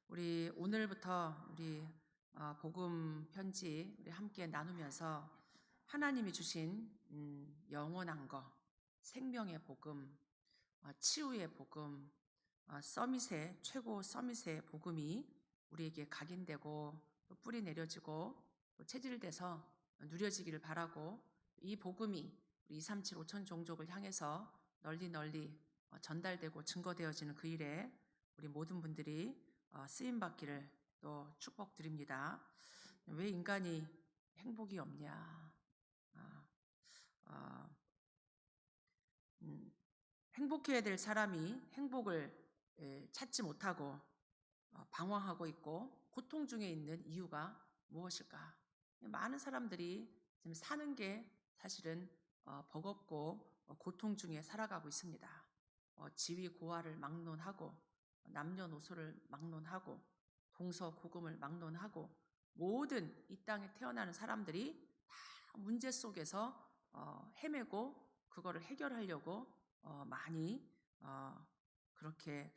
우리 오늘부터 우리 복음 편지 우리 함께 나누면서 하나님이 주신 영원한 거, 생명의 복음, 치유의 복음, 서밋의 최고 서밋의 복음이 우리에게 각인되고 또 뿌리 내려지고 또 체질돼서 누려지기를 바라고, 이 복음이 우리 237 5천 종족을 향해서 널리 널리 전달되고 증거되어지는 그 일에 우리 모든 분들이 쓰임 받기를 또 축복드립니다. 왜 인간이 행복이 없냐? 아, 아, 음, 행복해야 될 사람이 행복을 찾지 못하고 방황하고 있고 고통 중에 있는 이유가 무엇일까? 많은 사람들이 지금 사는 게 사실은 버겁고 고통 중에 살아가고 있습니다. 지위 고하를 막론하고 남녀노소를 막론하고 동서고금을 막론하고 모든 이 땅에 태어나는 사람들이 다 문제 속에서 헤매고 그거를 해결하려고 많이 그렇게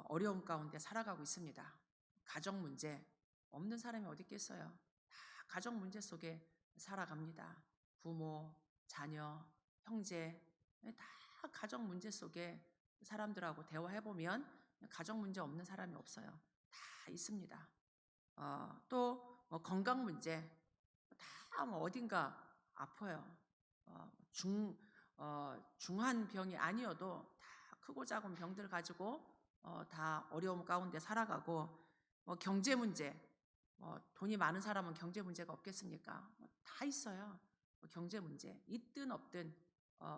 어려움 가운데 살아가고 있습니다. 가정 문제 없는 사람이 어디 있겠어요? 다 가정 문제 속에 살아갑니다. 부모, 자녀, 형제 다 가정 문제 속에 사람들하고 대화해보면 가정 문제 없는 사람이 없어요. 다 있습니다. 또 건강 문제 다 어딘가 아파요. 중한 병이 아니어도 다 크고 작은 병들 가지고 다 어려움 가운데 살아가고, 경제 문제, 돈이 많은 사람은 경제 문제가 없겠습니까? 다 있어요. 경제 문제 있든 없든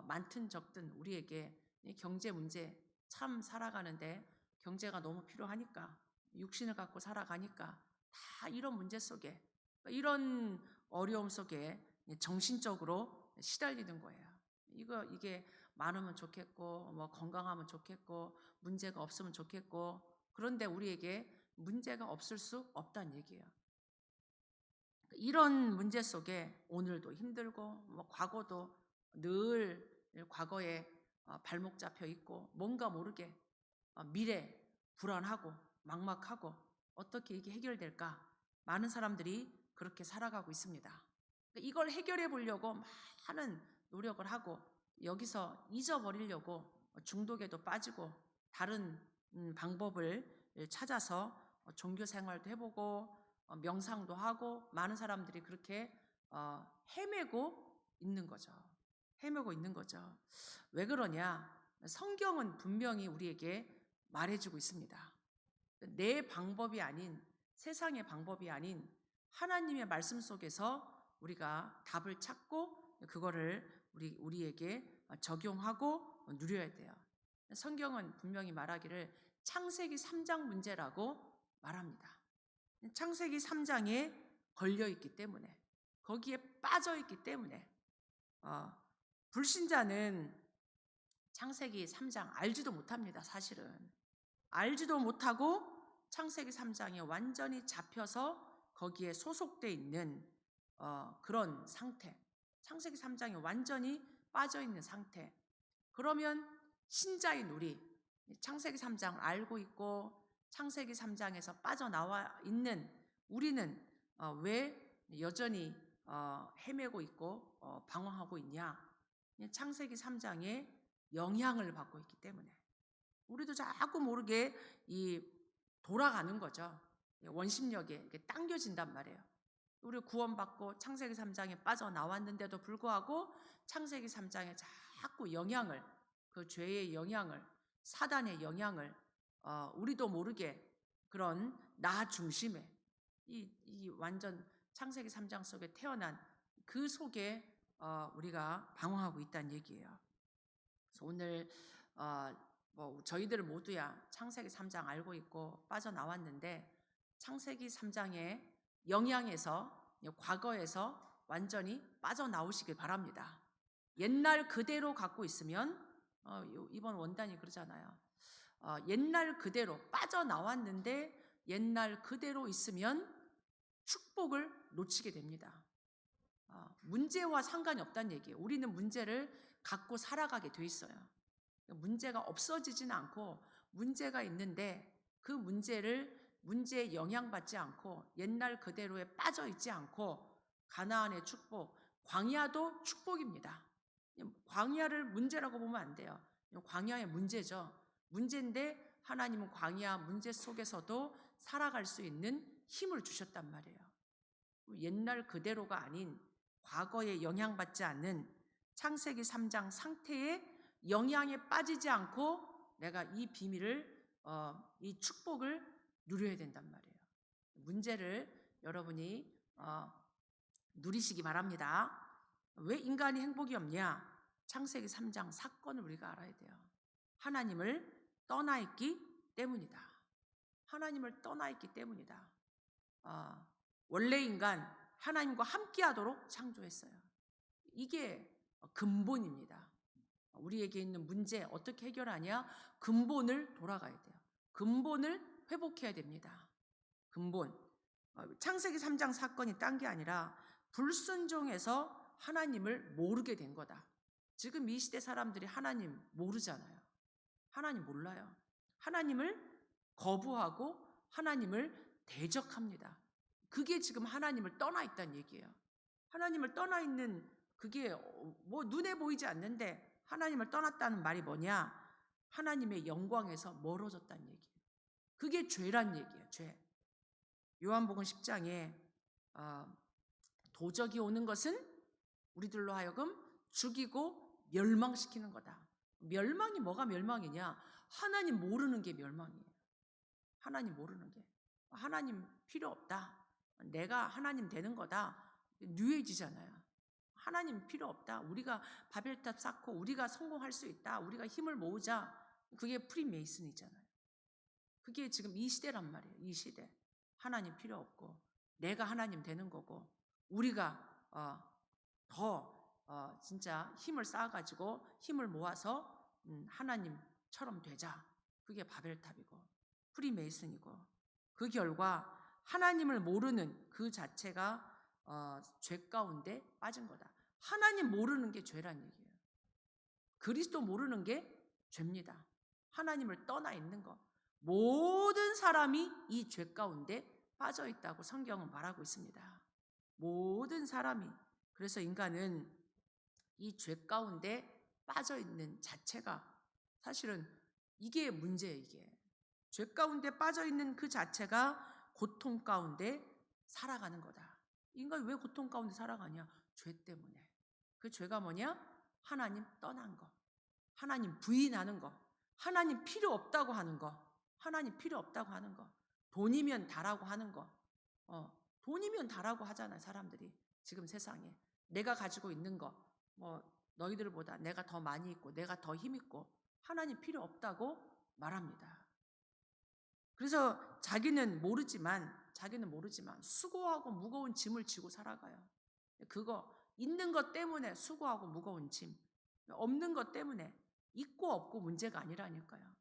많든 적든 우리에게 이 경제 문제, 참 살아가는데 경제가 너무 필요하니까, 육신을 갖고 살아가니까 다 이런 문제 속에, 이런 어려움 속에 정신적으로 시달리는 거예요. 이게 많으면 좋겠고, 건강하면 좋겠고, 문제가 없으면 좋겠고, 그런데 우리에게 문제가 없을 수 없다는 얘기예요. 이런 문제 속에 오늘도 힘들고, 과거도 늘 과거에 발목 잡혀 있고, 뭔가 모르게 미래 불안하고 막막하고, 어떻게 이게 해결될까? 많은 사람들이 그렇게 살아가고 있습니다. 이걸 해결해 보려고 많은 노력을 하고, 여기서 잊어버리려고 중독에도 빠지고 다른 방법을 찾아서 종교 생활도 해보고 명상도 하고, 많은 사람들이 그렇게 헤매고 있는 거죠. 헤매고 있는 거죠. 왜 그러냐? 성경은 분명히 우리에게 말해주고 있습니다. 내 방법이 아닌, 세상의 방법이 아닌 하나님의 말씀 속에서 우리가 답을 찾고 그거를 우리에게 적용하고 누려야 돼요. 성경은 분명히 말하기를 창세기 3장 문제라고 말합니다. 창세기 3장에 걸려 있기 때문에, 거기에 빠져 있기 때문에 불신자는 창세기 3장 알지도 못합니다. 사실은 알지도 못하고 창세기 3장에 완전히 잡혀서 거기에 소속돼 있는 그런 상태, 창세기 3장에 완전히 빠져 있는 상태. 그러면 신자인 우리, 창세기 3장을 알고 있고 창세기 3장에서 빠져나와 있는 우리는 왜 여전히 헤매고 있고 방황하고 있냐? 창세기 3장에 영향을 받고 있기 때문에 우리도 자꾸 모르게 돌아가는 거죠. 원심력에 이렇게 당겨진단 말이에요. 우리 구원받고 창세기 3장에 빠져나왔는데도 불구하고 창세기 3장에 자꾸 영향을, 그 죄의 영향을, 사단의 영향을 우리도 모르게 그런 나 중심의 이 완전 창세기 3장 속에 태어난 그 속에 우리가 방황하고 있다는 얘기예요. 그래서 오늘 저희들 모두야 창세기 3장 알고 있고 빠져나왔는데, 창세기 3장의 영향에서, 과거에서 완전히 빠져나오시길 바랍니다. 옛날 그대로 갖고 있으면 이번 원단이 그러잖아요. 옛날 그대로 빠져나왔는데 옛날 그대로 있으면 축복을 놓치게 됩니다. 문제와 상관이 없다는 얘기예요. 우리는 문제를 갖고 살아가게 돼 있어요. 문제가 없어지지는 않고 문제가 있는데 그 문제를 문제에 영향받지 않고 옛날 그대로에 빠져 있지 않고 가나안의 축복, 광야도 축복입니다. 광야를 문제라고 보면 안 돼요. 광야의 문제죠. 문제인데 하나님은 광야 문제 속에서도 살아갈 수 있는 힘을 주셨단 말이에요. 옛날 그대로가 아닌 과거에 영향받지 않는 창세기 3장 상태에 영향에 빠지지 않고 내가 이 비밀을 이 축복을 누려야 된단 말이에요. 문제를 여러분이 누리시기 바랍니다. 왜 인간이 행복이 없냐? 창세기 3장 사건을 우리가 알아야 돼요. 하나님을 떠나 있기 때문이다. 하나님을 떠나 있기 때문이다. 원래 인간 하나님과 함께하도록 창조했어요. 이게 근본입니다. 우리에게 있는 문제 어떻게 해결하냐? 근본을 돌아가야 돼요. 근본을 회복해야 됩니다. 근본. 창세기 3장 사건이 딴 게 아니라 불순종해서 하나님을 모르게 된 거다. 지금 이 시대 사람들이 하나님 모르잖아요. 하나님 몰라요. 하나님을 거부하고 하나님을 대적합니다. 그게 지금 하나님을 떠나 있다는 얘기예요. 하나님을 떠나 있는 그게 뭐 눈에 보이지 않는데 하나님을 떠났다는 말이 뭐냐? 하나님의 영광에서 멀어졌다는 얘기예요. 그게 죄란 얘기예요. 죄. 요한복음 10장에 도적이 오는 것은 우리들로 하여금 죽이고 멸망시키는 거다. 멸망이 뭐가 멸망이냐? 하나님 모르는 게 멸망이에요. 하나님 모르는 게. 하나님 필요 없다. 내가 하나님 되는 거다. 뉴에이지잖아요. 하나님 필요 없다. 우리가 바벨탑 쌓고 우리가 성공할 수 있다. 우리가 힘을 모으자. 그게 프리메이슨이잖아요. 그게 지금 이 시대란 말이에요. 이 시대. 하나님 필요 없고 내가 하나님 되는 거고 우리가 더 진짜 힘을 쌓아가지고 힘을 모아서 하나님처럼 되자. 그게 바벨탑이고 프리메이슨이고 그 결과 하나님을 모르는 그 자체가 죄 가운데 빠진 거다. 하나님 모르는 게 죄란 얘기예요. 그리스도 모르는 게 죄입니다. 하나님을 떠나 있는 거. 모든 사람이 이 죄 가운데 빠져 있다고 성경은 말하고 있습니다. 모든 사람이. 그래서 인간은 이 죄 가운데 빠져 있는 자체가 사실은 이게 문제예요. 이게 죄 가운데 빠져 있는 그 자체가 고통 가운데 살아가는 거다. 인간이 왜 고통 가운데 살아가냐? 죄 때문에. 그 죄가 뭐냐? 하나님 떠난 거, 하나님 부인하는 거, 하나님 필요 없다고 하는 거, 하나님 필요 없다고 하는 거, 돈이면 다라고 하는 거. 돈이면 다라고 하잖아요. 사람들이 지금 세상에 내가 가지고 있는 거, 너희들보다 내가 더 많이 있고 내가 더 힘 있고 하나님 필요 없다고 말합니다. 그래서 자기는 모르지만 수고하고 무거운 짐을 지고 살아가요. 그거 있는 것 때문에 수고하고 무거운 짐, 없는 것 때문에 있고 없고 문제가 아니라니까요.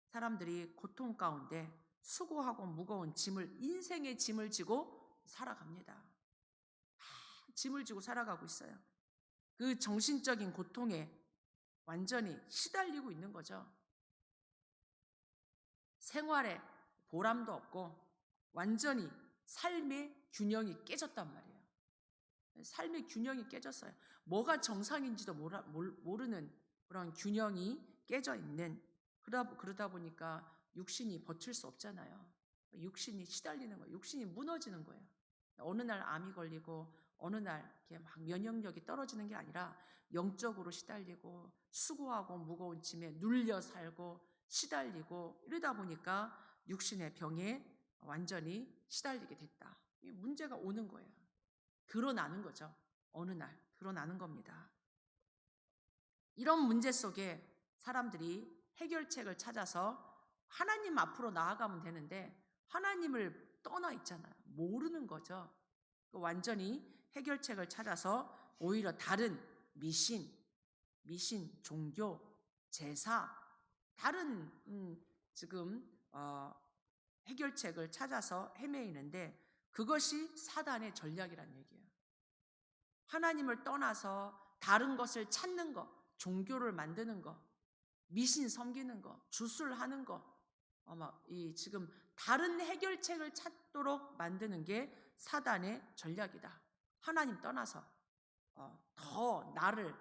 사람들이 고통 가운데 수고하고 무거운 짐을, 인생의 짐을 지고 살아갑니다. 짐을 지고 살아가고 있어요. 그 정신적인 고통에 완전히 시달리고 있는 거죠. 생활에 보람도 없고 완전히 삶의 균형이 깨졌단 말이에요. 삶의 균형이 깨졌어요. 뭐가 정상인지도 모르는 그런 균형이 깨져 있는, 그러다 보니까 육신이 버틸 수 없잖아요. 육신이 시달리는 거예요. 육신이 무너지는 거예요. 어느 날 암이 걸리고 어느 날 이렇게 막 면역력이 떨어지는 게 아니라 영적으로 시달리고 수고하고 무거운 짐에 눌려 살고 시달리고 이러다 보니까 육신의 병에 완전히 시달리게 됐다. 이 문제가 오는 거예요. 드러나는 거죠. 어느 날 드러나는 겁니다. 이런 문제 속에 사람들이 해결책을 찾아서 하나님 앞으로 나아가면 되는데 하나님을 떠나 있잖아요. 모르는 거죠. 완전히 해결책을 찾아서 오히려 다른 미신, 종교, 제사, 다른 지금 해결책을 찾아서 헤매이는데 그것이 사단의 전략이란 얘기예요. 하나님을 떠나서 다른 것을 찾는 것, 종교를 만드는 것, 미신 섬기는 것, 주술하는 것, 지금 다른 해결책을 찾도록 만드는 게 사단의 전략이다. 하나님 떠나서 더 나를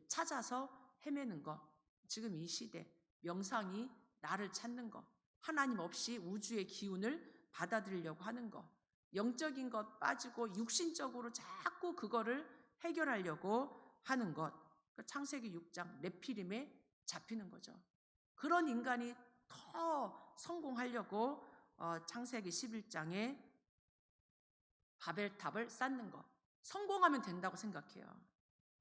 찾아서 헤매는 것. 지금 이 시대 명상이 나를 찾는 것, 하나님 없이 우주의 기운을 받아들이려고 하는 것, 영적인 것 빠지고 육신적으로 자꾸 그거를 해결하려고 하는 것. 창세기 6장 네피림에 잡히는 거죠. 그런 인간이 더 성공하려고 창세기 11장에 바벨탑을 쌓는 것. 성공하면 된다고 생각해요.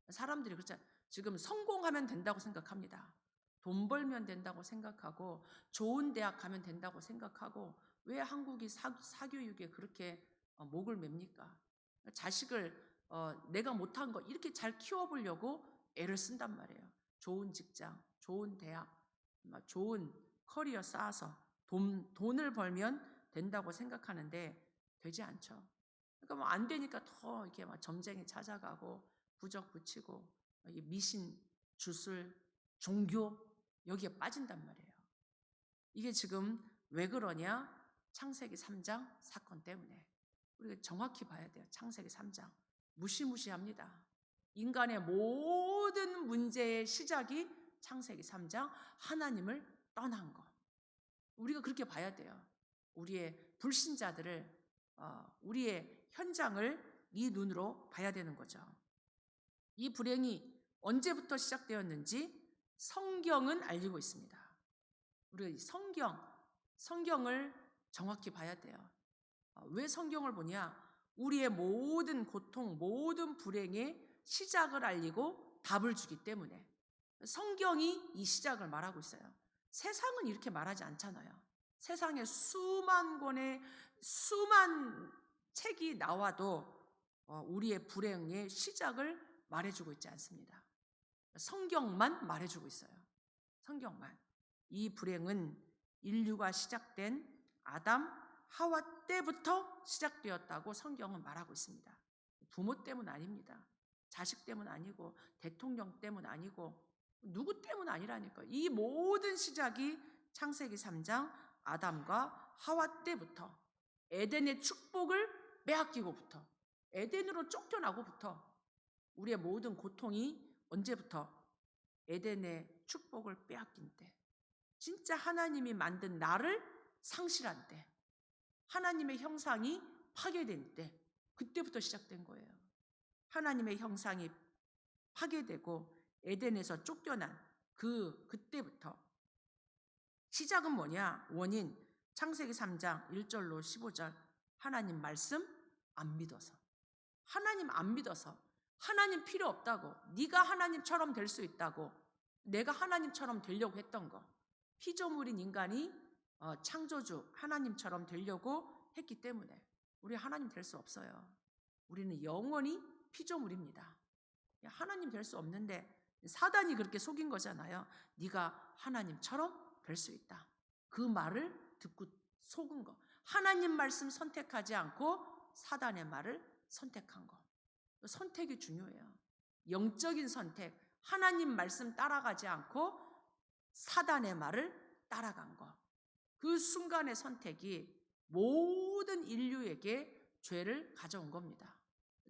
사람들이 그렇잖아요. 지금 성공하면 된다고 생각합니다. 돈 벌면 된다고 생각하고 좋은 대학 가면 된다고 생각하고 왜 한국이 사교육에 그렇게 목을 맵니까? 자식을 내가 못한 거 이렇게 잘 키워보려고 애를 쓴단 말이에요. 좋은 직장, 좋은 대학, 좋은 커리어 쌓아서 돈을 벌면 된다고 생각하는데 되지 않죠. 그러니까 뭐 안 되니까 더 이렇게 막 점쟁이 찾아가고 부적 붙이고 미신, 주술, 종교 여기에 빠진단 말이에요. 이게 지금 왜 그러냐? 창세기 3장 사건 때문에. 우리가 정확히 봐야 돼요. 창세기 3장. 무시무시합니다. 인간의 모든 문제의 시작이 창세기 3장 하나님을 떠난 것. 우리가 그렇게 봐야 돼요. 우리의 불신자들을 우리의 현장을 이 눈으로 봐야 되는 거죠. 이 불행이 언제부터 시작되었는지 성경은 알리고 있습니다. 우리가 성경을 정확히 봐야 돼요. 왜 성경을 보냐? 우리의 모든 고통, 모든 불행의 시작을 알리고 답을 주기 때문에 성경이 이 시작을 말하고 있어요. 세상은 이렇게 말하지 않잖아요. 세상에 수만 권의 수만 책이 나와도 우리의 불행의 시작을 말해주고 있지 않습니다. 성경만 말해주고 있어요. 성경만. 이 불행은 인류가 시작된 아담, 하와 때부터 시작되었다고 성경은 말하고 있습니다. 부모 때문 아닙니다. 자식 때문 아니고 대통령 때문 아니고 누구 때문 아니라니까. 이 모든 시작이 창세기 3장 아담과 하와 때부터 에덴의 축복을 빼앗기고부터 에덴으로 쫓겨나고부터 우리의 모든 고통이 언제부터? 에덴의 축복을 빼앗긴 때. 진짜 하나님이 만든 나를 상실한 때. 하나님의 형상이 파괴된 때. 그때부터 시작된 거예요. 하나님의 형상이 파괴되고 에덴에서 쫓겨난 그때부터. 시작은 뭐냐? 원인 창세기 3장 1절로 15절 하나님 말씀 안 믿어서. 하나님 안 믿어서. 하나님 필요 없다고. 네가 하나님처럼 될 수 있다고. 내가 하나님처럼 되려고 했던 거. 피조물인 인간이 창조주 하나님처럼 되려고 했기 때문에 우리 하나님 될 수 없어요. 우리는 영원히 피조물입니다. 하나님 될 수 없는데 사단이 그렇게 속인 거잖아요. 네가 하나님처럼 될 수 있다. 그 말을 듣고 속은 거. 하나님 말씀 선택하지 않고 사단의 말을 선택한 거. 선택이 중요해요. 영적인 선택. 하나님 말씀 따라가지 않고 사단의 말을 따라간 거. 그 순간의 선택이 모든 인류에게 죄를 가져온 겁니다.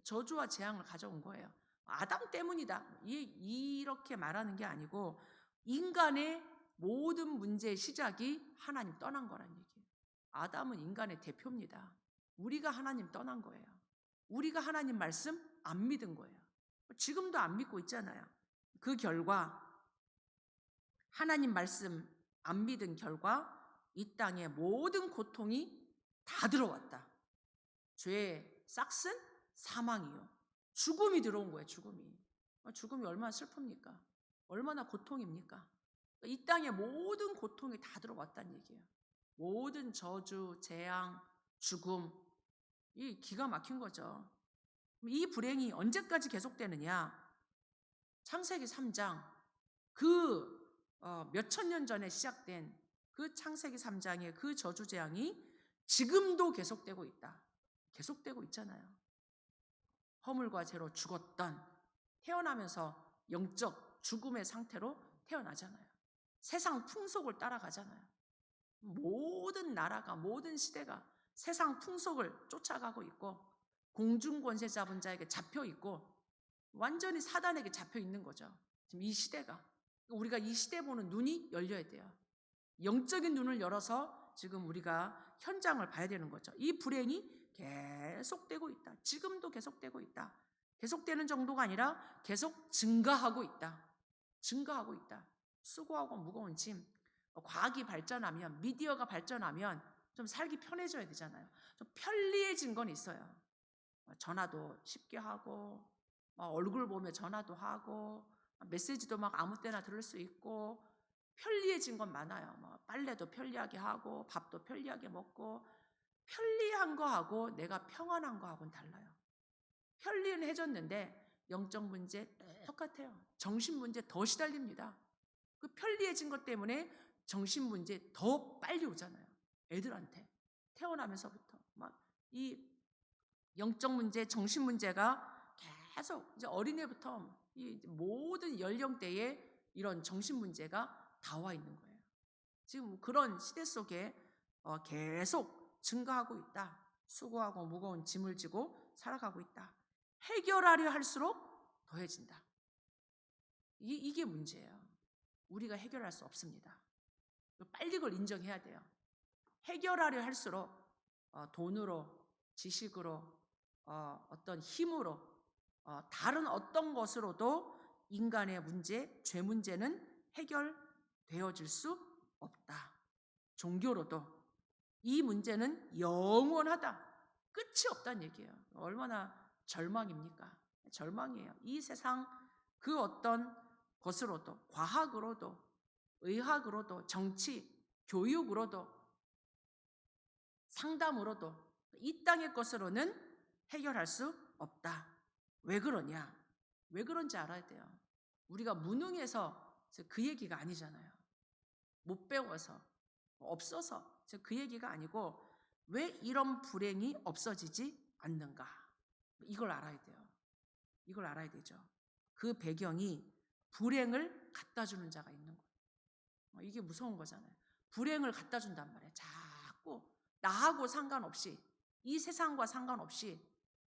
저주와 재앙을 가져온 거예요. 아담 때문이다. 이렇게 말하는 게 아니고 인간의 모든 문제의 시작이 하나님 떠난 거란 얘기예요. 아담은 인간의 대표입니다. 우리가 하나님 떠난 거예요. 우리가 하나님 말씀 안 믿은 거예요. 지금도 안 믿고 있잖아요. 그 결과 하나님 말씀 안 믿은 결과 이 땅에 모든 고통이 다 들어왔다. 죄의 싹슨 사망이요. 죽음이 들어온 거예요. 죽음이 얼마나 슬픕니까? 얼마나 고통입니까? 이 땅에 모든 고통이 다 들어왔다는 얘기예요. 모든 저주, 재앙, 죽음, 이 기가 막힌 거죠. 이 불행이 언제까지 계속되느냐? 창세기 3장 그 몇천 년 전에 시작된 그 창세기 3장의 그 저주 재앙이 지금도 계속되고 있다. 계속되고 있잖아요. 허물과 죄로 죽었던 태어나면서 영적 죽음의 상태로 태어나잖아요. 세상 풍속을 따라가잖아요. 모든 나라가, 모든 시대가 세상 풍속을 쫓아가고 있고 공중 권세 잡은 자에게 잡혀 있고 완전히 사단에게 잡혀 있는 거죠. 지금 이 시대가. 우리가 이 시대 보는 눈이 열려야 돼요. 영적인 눈을 열어서 지금 우리가 현장을 봐야 되는 거죠. 이 불행이 계속되고 있다. 지금도 계속되고 있다. 계속되는 정도가 아니라 계속 증가하고 있다. 증가하고 있다. 수고하고 무거운 짐. 과학이 발전하면, 미디어가 발전하면 좀 살기 편해져야 되잖아요. 좀 편리해진 건 있어요. 전화도 쉽게 하고, 얼굴 보며 전화도 하고, 메시지도 막 아무 때나 들을 수 있고, 편리해진 건 많아요. 빨래도 편리하게 하고, 밥도 편리하게 먹고, 편리한 거하고 내가 평안한 거하고는 달라요. 편리는 해줬는데 영적 문제 똑같아요. 정신 문제 더 시달립니다. 그 편리해진 것 때문에 정신 문제 더 빨리 오잖아요. 애들한테 태어나면서부터 막 이 영적 문제, 정신 문제가 계속 이제 어린애부터 이 모든 연령대에 이런 정신 문제가 다 와 있는 거예요. 지금 그런 시대 속에 계속 증가하고 있다. 수고하고 무거운 짐을 지고 살아가고 있다. 해결하려 할수록 더해진다. 이게 문제예요. 우리가 해결할 수 없습니다. 빨리 그걸 인정해야 돼요. 해결하려 할수록 돈으로, 지식으로, 어떤 힘으로, 다른 어떤 것으로도 인간의 문제, 죄 문제는 해결되어질 수 없다. 종교로도 이 문제는 영원하다. 끝이 없다는 얘기예요. 얼마나 절망입니까? 절망이에요. 이 세상 그 어떤 것으로도, 과학으로도, 의학으로도, 정치, 교육으로도, 상담으로도 이 땅의 것으로는 해결할 수 없다. 왜 그러냐? 왜 그런지 알아야 돼요. 우리가 무능해서 그 얘기가 아니잖아요. 못 배워서, 없어서 그 얘기가 아니고 왜 이런 불행이 없어지지 않는가? 이걸 알아야 돼요. 이걸 알아야 되죠. 그 배경이 불행을 갖다 주는 자가 있는 거예요. 이게 무서운 거잖아요. 불행을 갖다 준단 말이에요. 자꾸 나하고 상관없이, 이 세상과 상관없이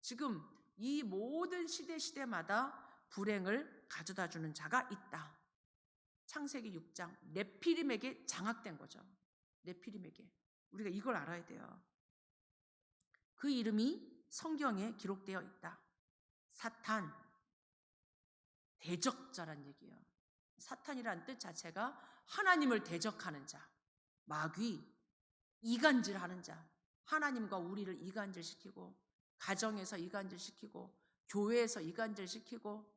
지금 이 모든 시대마다 불행을 가져다 주는 자가 있다. 창세기 6장 네피림에게 장악된 거죠. 네피림에게. 우리가 이걸 알아야 돼요. 그 이름이 성경에 기록되어 있다. 사탄, 대적자란 얘기예요. 사탄이란 뜻 자체가 하나님을 대적하는 자, 마귀, 이간질하는 자, 하나님과 우리를 이간질시키고 가정에서 이간질시키고 교회에서 이간질시키고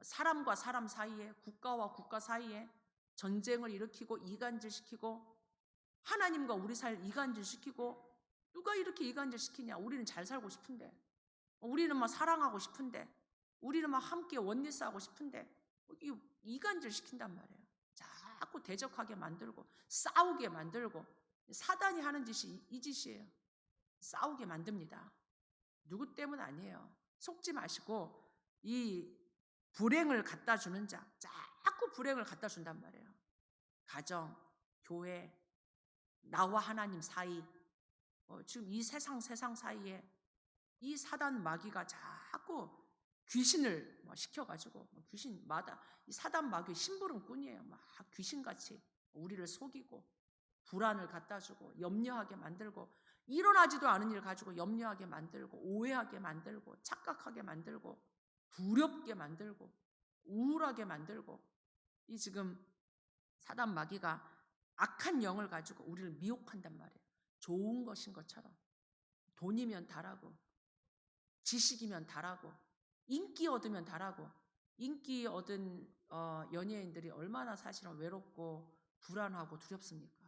사람과 사람 사이에, 국가와 국가 사이에 전쟁을 일으키고 이간질시키고 하나님과 우리 사이를 이간질시키고 누가 이렇게 이간질시키냐? 우리는 잘 살고 싶은데, 우리는 막 사랑하고 싶은데, 우리는 막 함께 원리스하고 싶은데 이간질시킨단 말이에요. 자꾸 대적하게 만들고 싸우게 만들고 사단이 하는 짓이 이 짓이에요. 싸우게 만듭니다. 누구 때문 아니에요. 속지 마시고 이 불행을 갖다 주는 자, 자꾸 불행을 갖다 준단 말이에요. 가정, 교회, 나와 하나님 사이, 지금 이 세상 사이에 이 사단 마귀가 자꾸 귀신을 시켜가지고 귀신마다 이 사단 마귀 심부름꾼이에요. 막 귀신같이 우리를 속이고 불안을 갖다 주고 염려하게 만들고 일어나지도 않은 일 가지고 염려하게 만들고 오해하게 만들고 착각하게 만들고 두렵게 만들고 우울하게 만들고 이 지금 사단 마귀가 악한 영을 가지고 우리를 미혹한단 말이에요. 좋은 것인 것처럼 돈이면 다라고 지식이면 다라고 인기 얻으면 다라고 인기 얻은 연예인들이 얼마나 사실은 외롭고 불안하고 두렵습니까?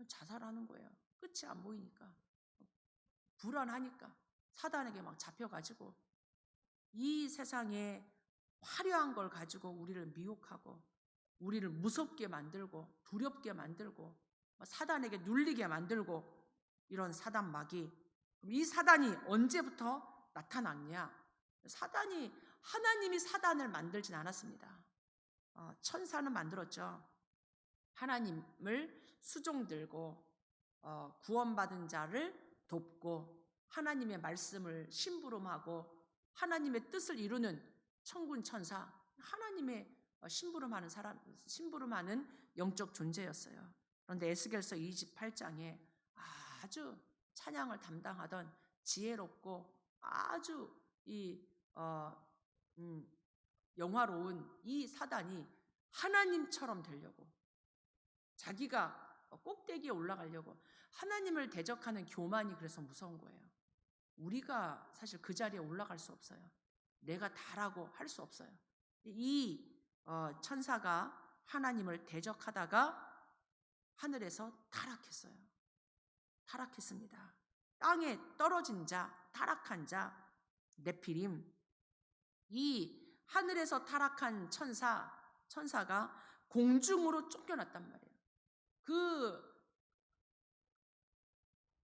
자살하는 거예요. 끝이 안 보이니까 불안하니까 사단에게 막 잡혀가지고 이 세상에 화려한 걸 가지고 우리를 미혹하고 우리를 무섭게 만들고 두렵게 만들고 사단에게 눌리게 만들고 이런 사단 마귀. 이 사단이 언제부터 나타났냐? 하나님이 사단을 만들진 않았습니다. 천사는 만들었죠. 하나님을 수종 들고 구원받은 자를 돕고 하나님의 말씀을 심부름하고 하나님의 뜻을 이루는 천군 천사, 하나님의 심부름하는 영적 존재였어요. 그런데 에스겔서 28장에 아주 찬양을 담당하던 지혜롭고 아주 영화로운 이 사단이 하나님처럼 되려고, 자기가 꼭대기에 올라가려고 하나님을 대적하는 교만이 그래서 무서운 거예요. 우리가 사실 그 자리에 올라갈 수 없어요. 내가 다라고 할 수 없어요. 이 천사가 하나님을 대적하다가 하늘에서 타락했어요. 타락했습니다. 땅에 떨어진 자, 타락한 자, 네피림. 이 하늘에서 타락한 천사가 공중으로 쫓겨났단 말이에요. 그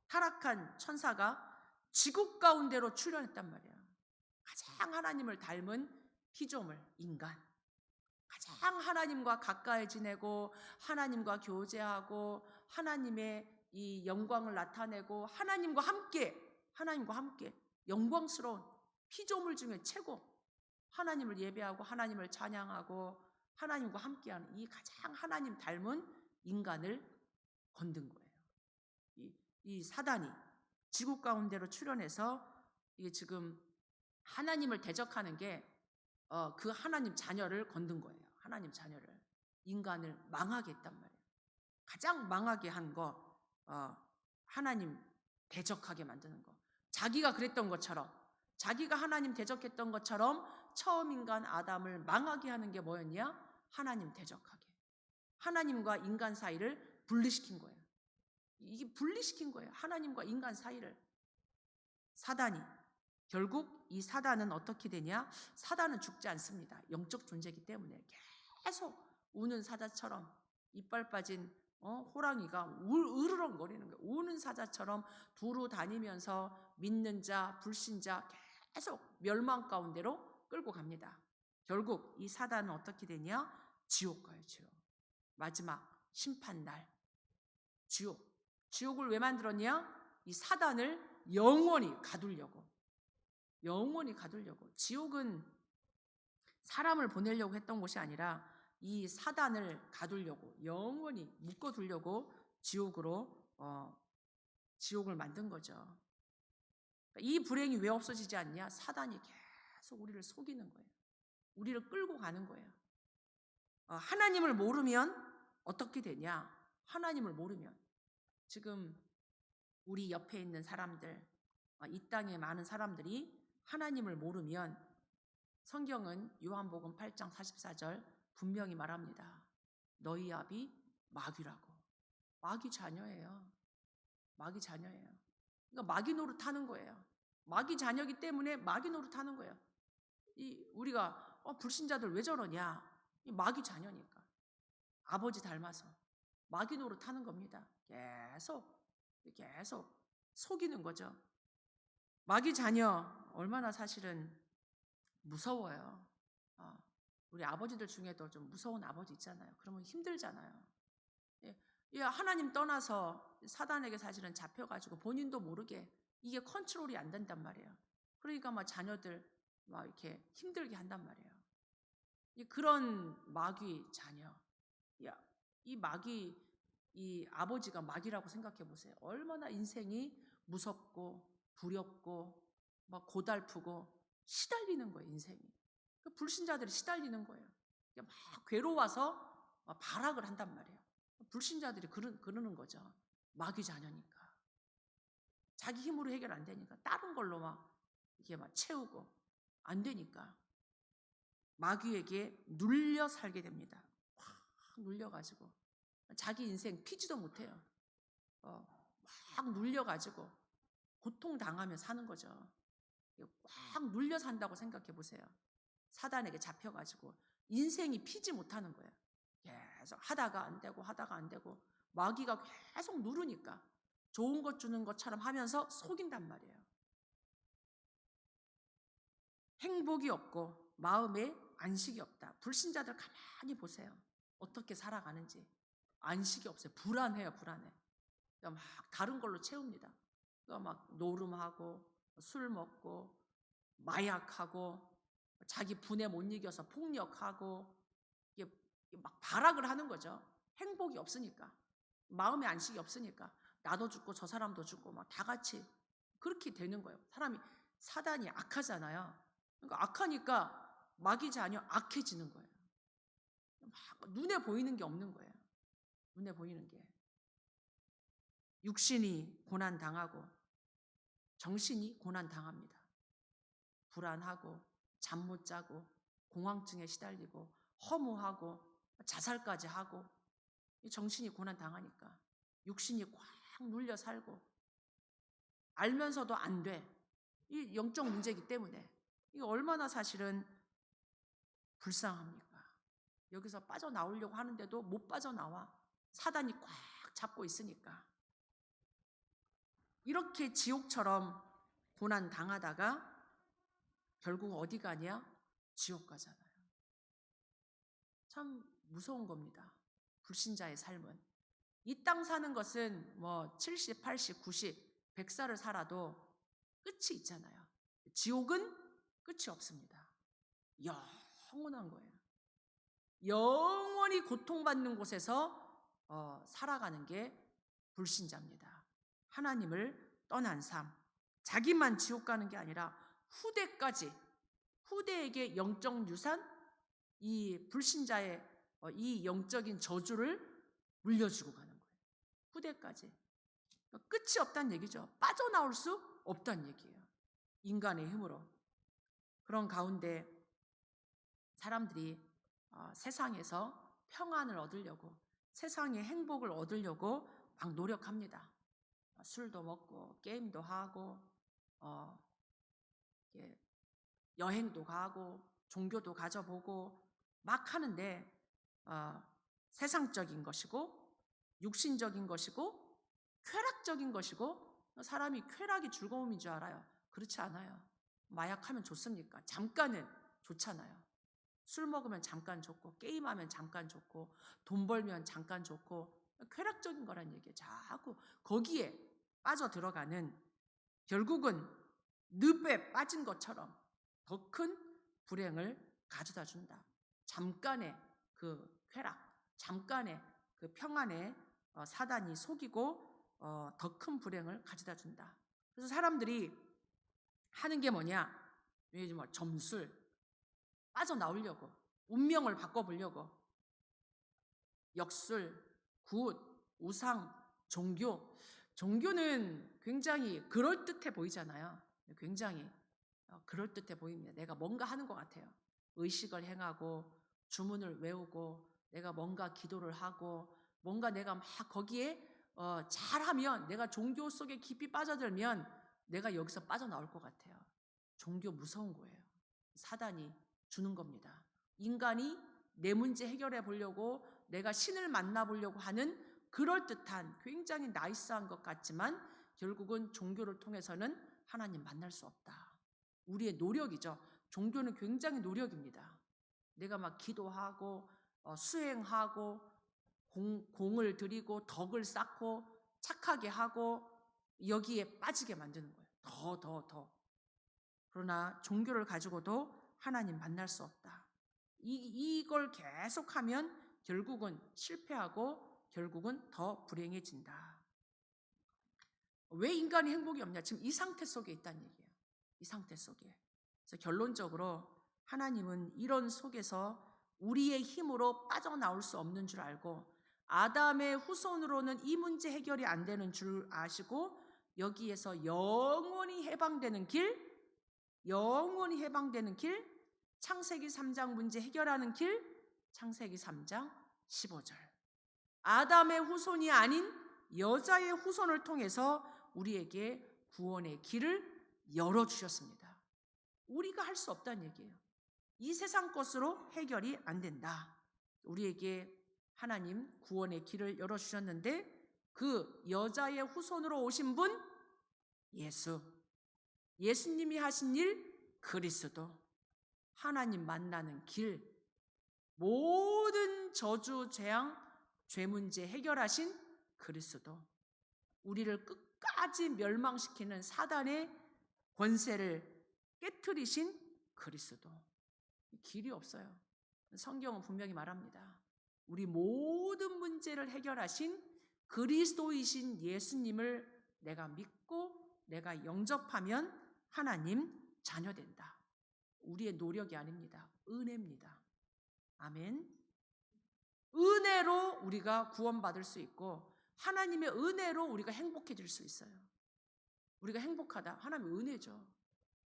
타락한 천사가 지국 가운데로 출현했단 말이에요. 가장 하나님을 닮은 피조물, 인간. 가장 하나님과 가까이 지내고 하나님과 교제하고 하나님의 이 영광을 나타내고 하나님과 함께 영광스러운 피조물 중에 최고, 하나님을 예배하고 하나님을 찬양하고 하나님과 함께하는 이 가장 하나님 닮은 인간을 건든 거예요. 이 사단이 지구 가운데로 출현해서 이게 지금 하나님을 대적하는 게 그 하나님 자녀를 건든 거예요. 하나님 자녀를, 인간을 망하게 했단 말이에요. 가장 망하게 한 거, 하나님 대적하게 만드는 거. 자기가 그랬던 것처럼, 자기가 하나님 대적했던 것처럼 처음 인간 아담을 망하게 하는 게 뭐였냐? 하나님 대적하게, 하나님과 인간 사이를 분리시킨 거예요. 이게 분리시킨 거예요. 하나님과 인간 사이를. 사단이, 결국 이 사단은 어떻게 되냐? 사단은 죽지 않습니다. 영적 존재이기 때문에 계속 우는 사자처럼, 이빨 빠진 호랑이가 으르렁거리는 거예요. 우는 사자처럼 두루 다니면서 믿는 자, 불신자 계속 멸망 가운데로 끌고 갑니다. 결국 이 사단은 어떻게 되냐? 지옥 가요. 지옥. 마지막 심판날 지옥을 왜 만들었냐? 이 사단을 영원히 가두려고. 지옥은 사람을 보내려고 했던 곳이 아니라 이 사단을 가두려고, 영원히 묶어두려고 지옥을 만든 거죠. 이 불행이 왜 없어지지 않냐? 사단이 계속 우리를 속이는 거예요. 우리를 끌고 가는 거예요. 하나님을 모르면 어떻게 되냐? 하나님을 모르면, 지금 우리 옆에 있는 사람들, 이 땅에 많은 사람들이 하나님을 모르면 성경은 요한복음 8장 44절 분명히 말합니다. 너희 아비 마귀라고. 마귀 자녀예요. 그러니까 마귀 노릇하는 거예요. 마귀 자녀이기 때문에 마귀 노릇하는 거예요. 우리가 불신자들 왜 저러냐? 마귀 자녀니까. 아버지 닮아서 마귀 노릇하는 겁니다. 계속 속이는 거죠. 마귀 자녀 얼마나 사실은 무서워요. 우리 아버지들 중에도 좀 무서운 아버지 있잖아요. 그러면 힘들잖아요. 하나님 떠나서 사단에게 사실은 잡혀가지고 본인도 모르게 이게 컨트롤이 안 된단 말이에요. 그러니까 막 자녀들 막 이렇게 힘들게 한단 말이에요. 그런 마귀 자녀, 이 아버지가 마귀라고 생각해 보세요. 얼마나 인생이 무섭고 두렵고 막 고달프고 시달리는 거예요. 인생이. 불신자들이 시달리는 거예요. 막 괴로워서 막 발악을 한단 말이에요. 불신자들이 그러는 거죠. 마귀 자녀니까. 자기 힘으로 해결 안 되니까 다른 걸로 막 이렇게 막 채우고, 안 되니까 마귀에게 눌려 살게 됩니다. 확 눌려가지고 자기 인생 피지도 못해요. 막 눌려가지고 고통당하며 사는 거죠. 꽉 눌려 산다고 생각해 보세요. 사단에게 잡혀가지고 인생이 피지 못하는 거예요. 계속 하다가 안 되고 마귀가 계속 누르니까 좋은 것 주는 것처럼 하면서 속인단 말이에요. 행복이 없고 마음에 안식이 없다. 불신자들 가만히 보세요. 어떻게 살아가는지. 안식이 없어요. 불안해요, 불안해. 그러니까 막 다른 걸로 채웁니다. 그러니까 막 노름하고 술 먹고 마약하고 자기 분에 못 이겨서 폭력하고 이게 막 발악을 하는 거죠. 행복이 없으니까. 마음의 안식이 없으니까. 나도 죽고 저 사람도 죽고 막 다 같이 그렇게 되는 거예요. 사단이 악하잖아요. 그러니까 악하니까 마귀 자녀 악해지는 거예요. 막 눈에 보이는 게 없는 거예요. 눈에 보이는 게. 육신이 고난 당하고 정신이 고난 당합니다. 불안하고 잠 못 자고 공황증에 시달리고 허무하고 자살까지 하고 정신이 고난 당하니까 육신이 꽉 눌려 살고 알면서도 안 돼. 이 영적 문제이기 때문에 이게 얼마나 사실은 불쌍합니까? 여기서 빠져나오려고 하는데도 못 빠져나와. 사단이 꽉 잡고 있으니까. 이렇게 지옥처럼 고난 당하다가 결국 어디 가냐? 지옥 가잖아요. 참 무서운 겁니다. 불신자의 삶은. 이 땅 사는 것은 뭐 70, 80, 90, 100살을 살아도 끝이 있잖아요. 지옥은 끝이 없습니다. 영원한 거예요. 영원히 고통받는 곳에서 살아가는 게 불신자입니다. 하나님을 떠난 삶. 자기만 지옥 가는 게 아니라 후대에게 영적 유산, 이 불신자의 이 영적인 저주를 물려주고 가는 거예요. 후대까지. 그러니까 끝이 없다는 얘기죠. 빠져나올 수 없다는 얘기예요. 인간의 힘으로. 그런 가운데 사람들이 세상에서 평안을 얻으려고, 세상의 행복을 얻으려고 막 노력합니다. 술도 먹고 게임도 하고 여행도 가고 종교도 가져보고 막 하는데 세상적인 것이고 육신적인 것이고 쾌락적인 것이고 사람이 쾌락이 즐거움인 줄 알아요. 그렇지 않아요. 마약하면 좋습니까? 잠깐은 좋잖아요. 술 먹으면 잠깐 좋고 게임하면 잠깐 좋고 돈 벌면 잠깐 좋고 쾌락적인 거란 얘기예요. 자꾸 거기에 빠져들어가는 결국은 늪에 빠진 것처럼 더 큰 불행을 가져다 준다. 잠깐의 그 쾌락, 잠깐의 그 평안에 사단이 속이고 더 큰 불행을 가져다 준다. 그래서 사람들이 하는 게 뭐냐? 뭐 점술, 빠져나오려고, 운명을 바꿔보려고 역술, 굿, 우상, 종교는 굉장히 그럴듯해 보이잖아요. 굉장히 그럴듯해 보입니다. 내가 뭔가 하는 것 같아요. 의식을 행하고 주문을 외우고 내가 뭔가 기도를 하고 뭔가 내가 막 거기에 잘하면 내가 종교 속에 깊이 빠져들면 내가 여기서 빠져나올 것 같아요. 종교 무서운 거예요. 사단이 주는 겁니다. 인간이 내 문제 해결해 보려고 내가 신을 만나보려고 하는 그럴듯한 굉장히 나이스한 것 같지만 결국은 종교를 통해서는 하나님 만날 수 없다. 우리의 노력이죠. 종교는 굉장히 노력입니다. 내가 막 기도하고 수행하고 공을 들이고 덕을 쌓고 착하게 하고 여기에 빠지게 만드는 거예요. 더. 그러나 종교를 가지고도 하나님 만날 수 없다. 이걸 계속하면 결국은 실패하고 결국은 더 불행해진다. 왜 인간이 행복이 없냐? 지금 이 상태 속에 있다는 얘기예요. 이 상태 속에. 그래서 결론적으로 하나님은 이런 속에서 우리의 힘으로 빠져나올 수 없는 줄 알고 아담의 후손으로는 이 문제 해결이 안 되는 줄 아시고 여기에서 영원히 해방되는 길, 창세기 3장 문제 해결하는 길, 창세기 3장 15절. 아담의 후손이 아닌 여자의 후손을 통해서 우리에게 구원의 길을 열어주셨습니다. 우리가 할 수 없다는 얘기예요. 이 세상 것으로 해결이 안 된다. 우리에게 하나님 구원의 길을 열어주셨는데 그 여자의 후손으로 오신 분 예수님이 하신 일 그리스도, 하나님 만나는 길, 모든 저주 재앙 죄 문제 해결하신 그리스도, 우리를 끝까지 멸망시키는 사단의 권세를 깨트리신 그리스도. 길이 없어요. 성경은 분명히 말합니다. 우리 모든 문제를 해결하신 그리스도이신 예수님을 내가 믿고 내가 영접하면 하나님 자녀된다. 우리의 노력이 아닙니다. 은혜입니다. 아멘. 은혜로 우리가 구원받을 수 있고 하나님의 은혜로 우리가 행복해질 수 있어요. 우리가 행복하다. 하나님의 은혜죠.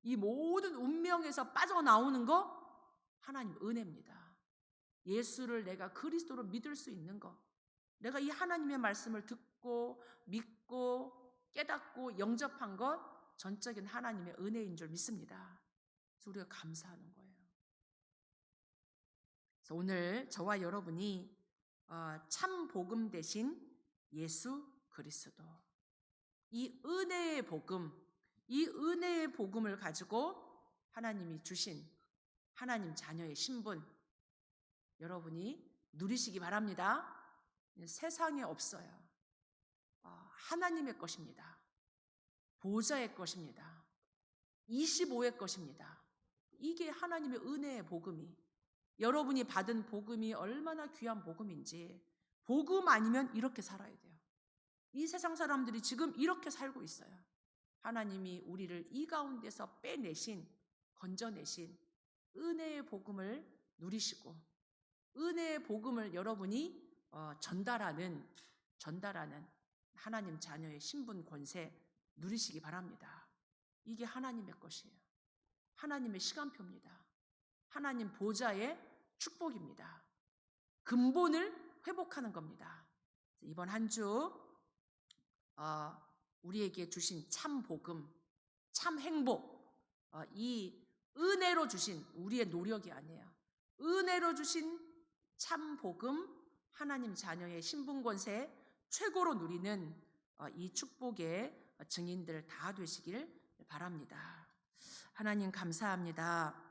이 모든 운명에서 빠져나오는 거 하나님 은혜입니다. 예수를 내가 그리스도로 믿을 수 있는 거, 내가 이 하나님의 말씀을 듣고 믿고 깨닫고 영접한 것 전적인 하나님의 은혜인 줄 믿습니다. 그래서 우리가 감사하는 거예요. 그래서 오늘 저와 여러분이 참 복음 대신 예수 그리스도, 이 은혜의 복음, 이 은혜의 복음을 가지고 하나님이 주신 하나님 자녀의 신분 여러분이 누리시기 바랍니다. 세상에 없어요. 하나님의 것입니다. 보좌의 것입니다. 25의 것입니다. 이게 하나님의 은혜의 복음이, 여러분이 받은 복음이 얼마나 귀한 복음인지, 복음 아니면 이렇게 살아야 돼요. 이 세상 사람들이 지금 이렇게 살고 있어요. 하나님이 우리를 이 가운데서 빼내신, 건져내신 은혜의 복음을 누리시고 은혜의 복음을 여러분이 전달하는 하나님 자녀의 신분 권세 누리시기 바랍니다. 이게 하나님의 것이에요. 하나님의 시간표입니다. 하나님 보좌의 축복입니다. 근본을 회복하는 겁니다. 이번 한 주 우리에게 주신 참 복음, 참 행복, 이 은혜로 주신, 우리의 노력이 아니에요. 은혜로 주신 참 복음, 하나님 자녀의 신분 권세 최고로 누리는 이 축복의 증인들 다 되시길 바랍니다. 하나님 감사합니다.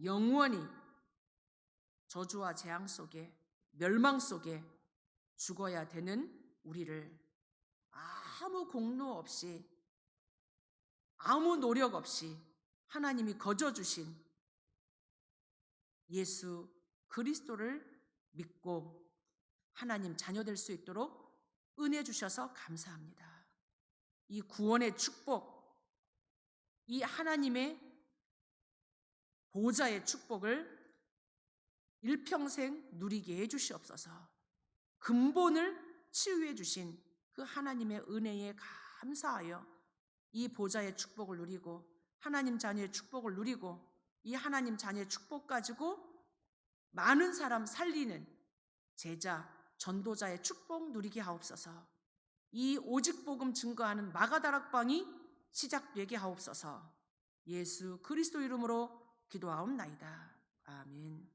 영원히 저주와 재앙 속에, 멸망 속에 죽어야 되는 우리를 아무 공로 없이, 아무 노력 없이 하나님이 거저주신 예수 그리스도를 믿고 하나님 자녀 될 수 있도록 은혜 주셔서 감사합니다. 이 구원의 축복, 이 하나님의 보좌의 축복을 일평생 누리게 해주시옵소서. 근본을 치유해 주신 그 하나님의 은혜에 감사하여 이 보좌의 축복을 누리고 하나님 자녀의 축복을 누리고 이 하나님 자녀의 축복 가지고 많은 사람 살리는 제자, 전도자의 축복 누리게 하옵소서. 이 오직 복음 증거하는 마가다락방이 시작되게 하옵소서. 예수 그리스도 이름으로 기도하옵나이다. 아멘.